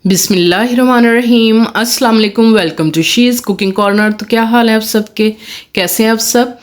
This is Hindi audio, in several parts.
बिस्मिल्लाहिर्रहमानिर्रहीम अस्सलाम वालेकुम। Welcome to she's cooking corner. तो क्या हाल है आप सबके, कैसे हैं आप सब।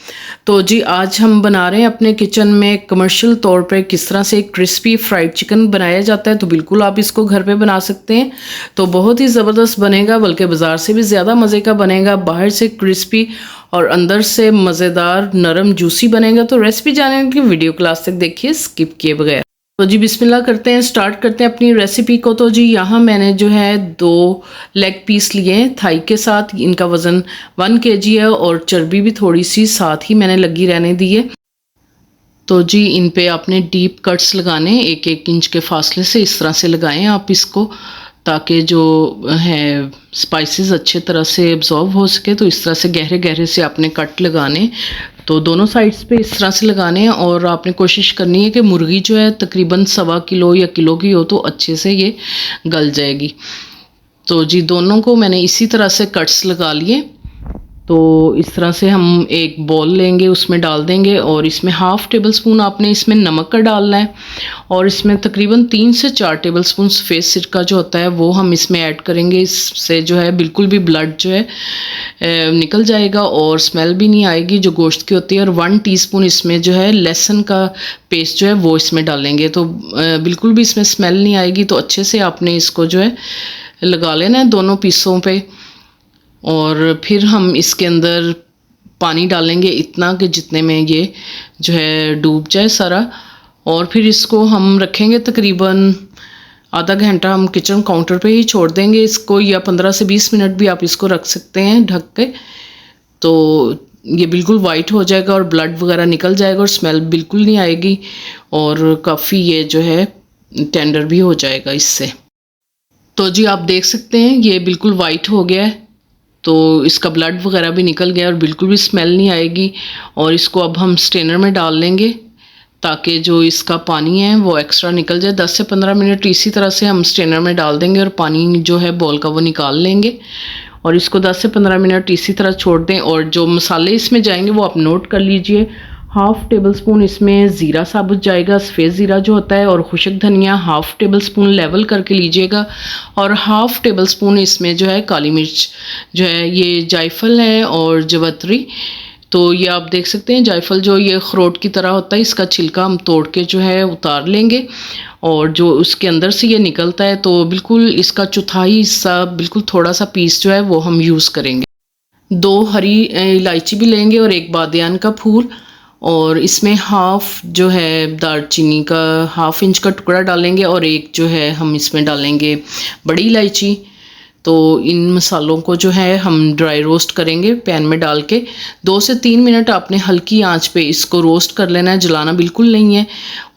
तो जी आज हम बना रहे हैं अपने किचन में कमर्शियल तौर पे किस तरह से क्रिस्पी फ्राइड चिकन बनाया जाता है। तो बिल्कुल आप इसको घर पे बना सकते हैं। तो बहुत ही ज़बरदस्त बनेगा, बल्कि बाज़ार से भी ज़्यादा मज़े का बनेगा। बाहर से क्रिस्पी और अंदर से मज़ेदार नरम जूसी बनेगा। तो रेसिपी जानने की वीडियो क्लास तक देखिए स्किप किए बगैर। तो जी बिस्मिल्लाह करते हैं, स्टार्ट करते हैं अपनी रेसिपी को। तो जी यहाँ मैंने जो है 2 लेग पीस लिए हैं थाई के साथ। इनका वज़न 1 kg है और चर्बी भी थोड़ी सी साथ ही मैंने लगी रहने दी है। तो जी इन पे आपने डीप कट्स लगाने, 1-1 इंच के फासले से इस तरह से लगाएं आप इसको, ताकि जो है स्पाइसेस अच्छे तरह से एब्जॉर्ब हो सके। तो इस तरह से गहरे गहरे से आपने कट लगाने। तो दोनों साइड्स पे इस तरह से लगाने हैं और आपने कोशिश करनी है कि मुर्गी जो है तकरीबन 1.25 किलो या किलो की हो, तो अच्छे से ये गल जाएगी। तो जी दोनों को मैंने इसी तरह से कट्स लगा लिए। तो इस तरह से हम एक बॉल लेंगे, उसमें डाल देंगे और इसमें 1/2 टेबल स्पून आपने इसमें नमक का डालना है और इसमें तकरीबन 3 से 4 टेबल स्पून सफ़ेद सिरका जो होता है वो हम इसमें ऐड करेंगे। इससे जो है बिल्कुल भी ब्लड जो है निकल जाएगा और स्मेल भी नहीं आएगी जो गोश्त की होती है। और 1 टीस्पून इसमें जो है लहसुन का पेस्ट जो है वो इसमें डालेंगे, तो बिल्कुल भी इसमें स्मेल नहीं आएगी। तो अच्छे से आपने इसको जो है लगा लेना है दोनों पीसों पे। और फिर हम इसके अंदर पानी डालेंगे इतना कि जितने में ये जो है डूब जाए सारा। और फिर इसको हम रखेंगे तकरीबन आधा घंटा, हम किचन काउंटर पे ही छोड़ देंगे इसको, या 15 से 20 मिनट भी आप इसको रख सकते हैं ढक के। तो ये बिल्कुल वाइट हो जाएगा और ब्लड वगैरह निकल जाएगा और स्मेल बिल्कुल नहीं आएगी और काफ़ी ये जो है टेंडर भी हो जाएगा इससे। तो जी आप देख सकते हैं ये बिल्कुल वाइट हो गया है, तो इसका ब्लड वगैरह भी निकल गया और बिल्कुल भी स्मेल नहीं आएगी। और इसको अब हम स्ट्रेनर में डाल लेंगे ताकि जो इसका पानी है वो एक्स्ट्रा निकल जाए। 10 से 15 मिनट इसी तरह से हम स्ट्रेनर में डाल देंगे और पानी जो है बॉल का वो निकाल लेंगे और इसको 10 से 15 मिनट इसी तरह छोड़ दें। और जो मसाले इसमें जाएंगे वो आप नोट कर लीजिए। 1/2 टेबल स्पून इसमें ज़ीरा साबुत जाएगा, सफ़ेद ज़ीरा जो होता है, और खुशक धनिया 1/2 टेबल स्पून लेवल करके लीजिएगा। और 1/2 टेबल स्पून इसमें जो है काली मिर्च जो है, ये जायफल है और जवतरी। तो ये आप देख सकते हैं जायफल जो ये अखरोट की तरह होता है, इसका छिलका हम तोड़ के जो है उतार लेंगे और जो उसके अंदर से ये निकलता है तो बिल्कुल इसका चौथाई हिस्सा, बिल्कुल थोड़ा सा पीस जो है वो हम यूज़ करेंगे। 2 हरी इलायची भी लेंगे और 1 बादियान का फूल, और इसमें 1/2 जो है दालचीनी का 1/2 इंच का टुकड़ा डालेंगे और 1 जो है हम इसमें डालेंगे बड़ी इलायची। तो इन मसालों को जो है हम ड्राई रोस्ट करेंगे पैन में डाल के। 2 से 3 मिनट आपने हल्की आंच पे इसको रोस्ट कर लेना है, जलाना बिल्कुल नहीं है।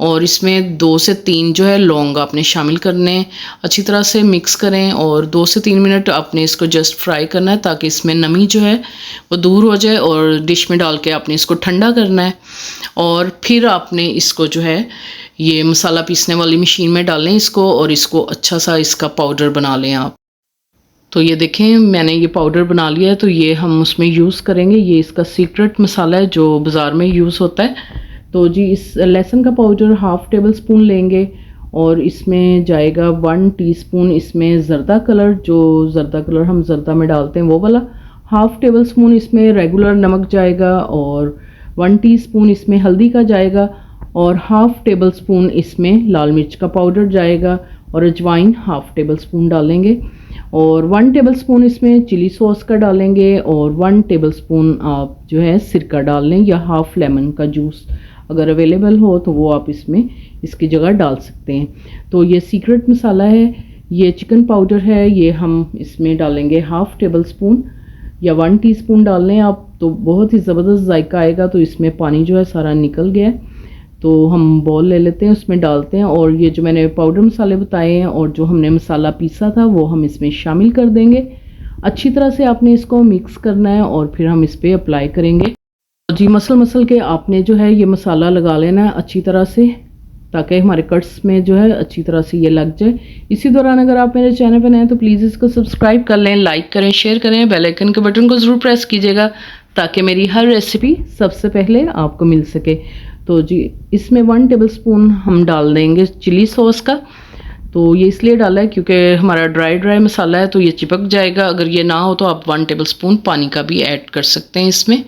और इसमें 2 से 3 जो है लौंग आपने शामिल करने हैं, अच्छी तरह से मिक्स करें और 2 से 3 मिनट आपने इसको जस्ट फ्राई करना है ताकि इसमें नमी जो है वो दूर हो जाए। और डिश में डाल के आपने इसको ठंडा करना है और फिर आपने इसको जो है ये मसाला पीसने वाली मशीन में डालें इसको और इसको अच्छा सा इसका पाउडर बना लें आप। तो ये देखें मैंने ये पाउडर बना लिया है, तो ये हम उसमें यूज़ करेंगे। ये इसका सीक्रेट मसाला है जो बाज़ार में यूज़ होता है। तो जी इस लहसुन का पाउडर 1/2 टेबल स्पून लेंगे और इसमें जाएगा 1 टीस्पून इसमें ज़र्दा कलर, जो ज़र्दा कलर हम ज़र्दा में डालते हैं वो वाला। 1/2 टेबल स्पून इसमें रेगुलर नमक जाएगा और 1 टीस्पून इसमें हल्दी का जाएगा और 1/2 टेबल स्पून इसमें लाल मिर्च का पाउडर जाएगा और अजवाइन 1/2 टेबल स्पून डालेंगे और 1 टेबल स्पून इसमें चिली सॉस का डालेंगे और 1 टेबल स्पून आप जो है सिरका डाल लें या 1/2 लेमन का जूस अगर अवेलेबल हो तो वो आप इसमें इसकी जगह डाल सकते हैं। तो ये सीक्रेट मसाला है, ये चिकन पाउडर है, ये हम इसमें डालेंगे 1/2 टेबल स्पून या 1 टीस्पून डाल लें आप, तो बहुत ही ज़बरदस्त जायका आएगा। तो इसमें पानी जो है सारा निकल गया है, तो हम बॉल ले लेते हैं उसमें डालते हैं और ये जो मैंने पाउडर मसाले बताए हैं और जो हमने मसाला पीसा था वो हम इसमें शामिल कर देंगे। अच्छी तरह से आपने इसको मिक्स करना है और फिर हम इस पर अप्लाई करेंगे। जी मसल के आपने जो है ये मसाला लगा लेना है अच्छी तरह से ताकि हमारे कट्स में जो है अच्छी तरह से ये लग जाए। इसी दौरान अगर आप मेरे चैनल पर नए हैं तो प्लीज़ इसको सब्सक्राइब कर लें, लाइक करें, शेयर करें, बेल आइकन के बटन को ज़रूर प्रेस कीजिएगा ताकि मेरी हर रेसिपी सबसे पहले आपको मिल सके। तो जी इसमें 1 टेबल स्पून हम डाल देंगे चिली सॉस का। तो ये इसलिए डाला है क्योंकि हमारा ड्राई मसाला है तो ये चिपक जाएगा। अगर ये ना हो तो आप 1 टेबलस्पून पानी का भी ऐड कर सकते हैं इसमें।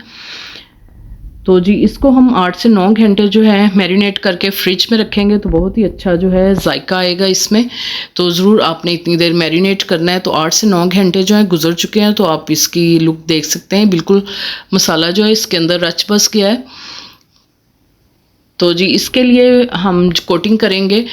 तो जी इसको हम 8 से 9 घंटे जो है मैरिनेट करके फ्रिज में रखेंगे तो बहुत ही अच्छा जो है जायका आएगा इसमें। तो ज़रूर आपने इतनी देर मैरिनेट करना है। तो 8 से 9 घंटे जो है गुजर चुके हैं तो आप इसकी लुक देख सकते हैं, बिल्कुल मसाला जो है इसके अंदर रच बस गया है। तो जी इसके लिए हम कोटिंग करेंगे।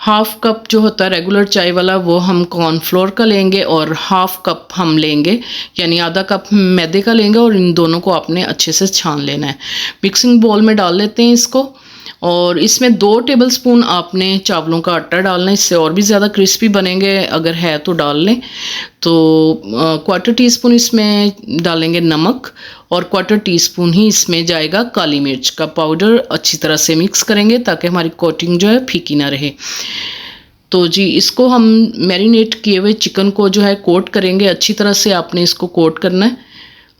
हाफ कप जो होता है रेगुलर चाय वाला वो हम कॉर्नफ्लोर का लेंगे और हाफ कप हम लेंगे यानी आधा कप मैदे का लेंगे और इन दोनों को आपने अच्छे से छान लेना है। मिक्सिंग बाउल में डाल लेते हैं इसको और इसमें 2 टेबलस्पून आपने चावलों का आटा डालना है, इससे और भी ज़्यादा क्रिस्पी बनेंगे, अगर है तो डाल लें। तो 1/4 टीस्पून इसमें डालेंगे नमक और 1/4 टीस्पून ही इसमें जाएगा काली मिर्च का पाउडर। अच्छी तरह से मिक्स करेंगे ताकि हमारी कोटिंग जो है फीकी ना रहे। तो जी इसको हम मैरिनेट किए हुए चिकन को जो है कोट करेंगे। अच्छी तरह से आपने इसको कोट करना है,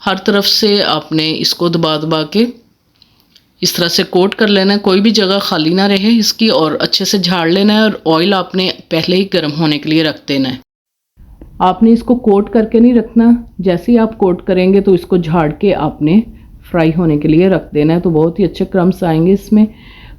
हर तरफ से आपने इसको दबा दबा के इस तरह से कोट कर लेना है, कोई भी जगह खाली ना रहे इसकी, और अच्छे से झाड़ लेना है। और ऑयल आपने पहले ही गर्म होने के लिए रख देना है। आपने इसको कोट करके नहीं रखना, जैसे ही आप कोट करेंगे तो इसको झाड़ के आपने फ्राई होने के लिए रख देना है। तो बहुत ही अच्छे क्रम्स आएंगे इसमें।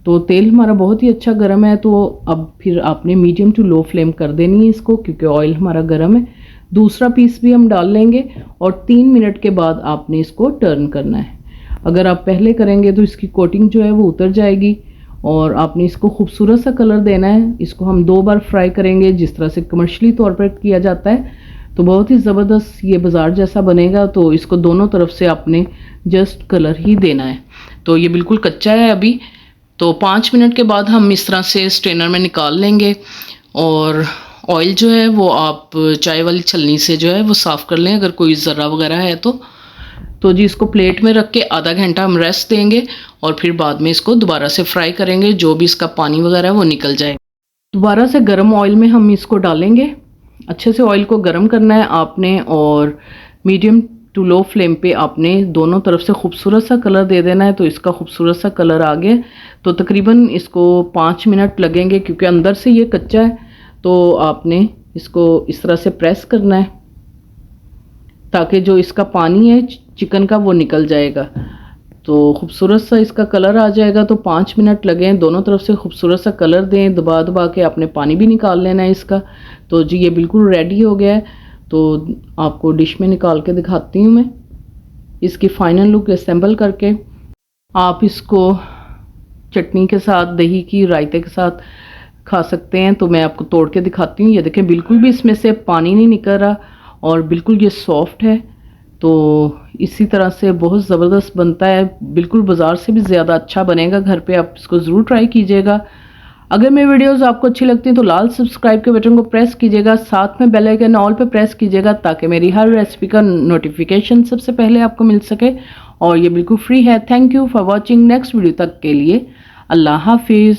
तो तेल हमारा बहुत ही अच्छा गर्म है तो अब फिर आपने मीडियम टू लो फ्लेम कर देनी है इसको क्योंकि ऑयल हमारा गर्म है। दूसरा पीस भी हम डाल लेंगे और 3 मिनट के बाद आपने इसको टर्न करना है। अगर आप पहले करेंगे तो इसकी कोटिंग जो है वो उतर जाएगी और आपने इसको खूबसूरत सा कलर देना है। इसको हम 2 बार फ्राई करेंगे जिस तरह से कमर्शियली तौर पर किया जाता है। तो बहुत ही ज़बरदस्त ये बाज़ार जैसा बनेगा। तो इसको दोनों तरफ से आपने जस्ट कलर ही देना है। तो ये बिल्कुल कच्चा है अभी। तो 5 मिनट के बाद हम इस तरह से स्ट्रेनर में निकाल लेंगे और ऑयल जो है वो आप चाय वाली छलनी से जो है वो साफ़ कर लें अगर कोई ज़र्रा वगैरह है तो जी इसको प्लेट में रख के आधा घंटा हम रेस्ट देंगे और फिर बाद में इसको दोबारा से फ्राई करेंगे, जो भी इसका पानी वगैरह है वो निकल जाए। दोबारा से गर्म ऑयल में हम इसको डालेंगे। अच्छे से ऑयल को गर्म करना है आपने और मीडियम टू लो फ्लेम पे आपने दोनों तरफ से खूबसूरत सा कलर दे देना है। तो इसका खूबसूरत सा कलर आ गया। तो तकरीबन इसको 5 मिनट लगेंगे क्योंकि अंदर से ये कच्चा है। तो आपने इसको इस तरह से प्रेस करना है ताकि जो इसका पानी है चिकन का वो निकल जाएगा। तो खूबसूरत सा इसका कलर आ जाएगा। तो 5 मिनट लगे, दोनों तरफ से खूबसूरत सा कलर दें, दबा दबा के आपने पानी भी निकाल लेना है इसका। तो जी ये बिल्कुल रेडी हो गया है। तो आपको डिश में निकाल के दिखाती हूँ मैं इसकी फ़ाइनल लुक असेंबल करके। आप इसको चटनी के साथ, दही की रायते के साथ खा सकते हैं। तो मैं आपको तोड़ के दिखाती हूँ। ये देखें बिल्कुल भी इसमें से पानी नहीं निकल रहा और बिल्कुल ये सॉफ्ट है। तो इसी तरह से बहुत ज़बरदस्त बनता है, बिल्कुल बाज़ार से भी ज़्यादा अच्छा बनेगा। घर पे आप इसको ज़रूर ट्राई कीजिएगा। अगर मेरी वीडियोस आपको अच्छी लगती हैं तो लाल सब्सक्राइब के बटन को प्रेस कीजिएगा, साथ में बेल आइकन ऑल पे प्रेस कीजिएगा ताकि मेरी हर रेसिपी का नोटिफिकेशन सबसे पहले आपको मिल सके। और ये बिल्कुल फ्री है। Thank you for watching. Next video तक के लिए अल्लाह हाफिज़।